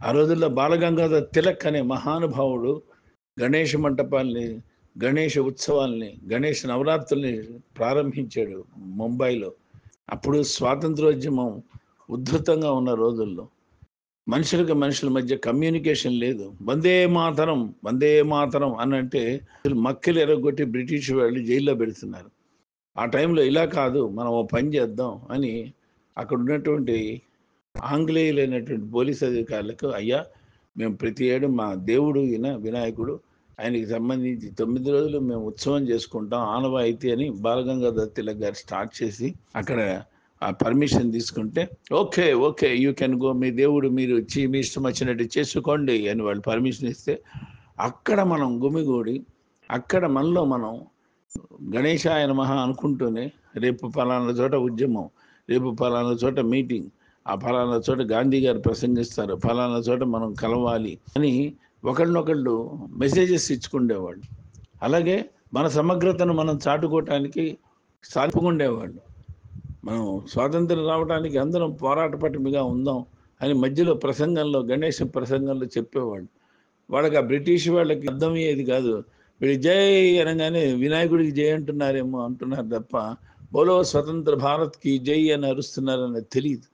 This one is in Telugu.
ఆ రోజుల్లో బాలగంగాధర్ తిలక్ అనే మహానుభావుడు గణేష మంటపాల్ని, గణేష ఉత్సవాల్ని, గణేష్ నవరాత్రుల్ని ప్రారంభించాడు ముంబైలో. అప్పుడు స్వాతంత్రోద్యమం ఉద్ధృతంగా ఉన్న రోజుల్లో మనుషులకు మనుషుల మధ్య కమ్యూనికేషన్ లేదు. వందే మాతరం, వందే మాతరం అని అంటే మక్కిలు ఎరగొట్టి బ్రిటిష్ వాళ్ళు జైల్లో పెడుతున్నారు. ఆ టైంలో ఇలా కాదు, మనం ఓ పని చేద్దాం అని అక్కడ ఉన్నటువంటి ఆంగ్లేయులైనటువంటి పోలీస్ అధికారులకు, అయ్యా మేము ప్రతి ఏడు మా దేవుడు ఈయన వినాయకుడు, ఆయనకి సంబంధించి 9 రోజులు మేము ఉత్సవం చేసుకుంటాం ఆనవాయితీ అని బాలగంగాధర్ తిలక్ గారు స్టార్ట్ చేసి అక్కడ ఆ పర్మిషన్ తీసుకుంటే, okay okay you can go, మీ దేవుడు మీరు వచ్చి మీ ఇష్టం వచ్చినట్టు చేసుకోండి అని వాళ్ళు పర్మిషన్ ఇస్తే అక్కడ మనం గుమిగూడి అక్కడ మనలో మనం గణేశాయ నమః అనుకుంటూనే రేపు ఫలానా చోట ఉద్యమం, రేపు ఫలానా చోట మీటింగ్, ఆ ఫలానా చోట గాంధీ గారు ప్రసంగిస్తారు, ఫలానా చోట మనం కలవాలి అని ఒకళ్ళనొకళ్ళు మెసేజెస్ ఇచ్చుకుండేవాళ్ళు. అలాగే మన సమగ్రతను మనం చాటుకోవటానికి సాల్పుకుండేవాళ్ళు. మనం స్వాతంత్రం రావడానికి అందరం పోరాట పటిమిగా ఉందాం అని మధ్యలో ప్రసంగంలో, గణేష్ ప్రసంగంలో చెప్పేవాళ్ళు. వాళ్ళకి ఆ బ్రిటిష్ వాళ్ళకి అర్థమయ్యేది కాదు. వీళ్ళు జై అనగానే వినాయకుడికి జై అంటున్నారేమో అంటున్నారు తప్ప బోలో స్వతంత్ర భారత్కి జై అని అరుస్తున్నారనేది తెలియదు.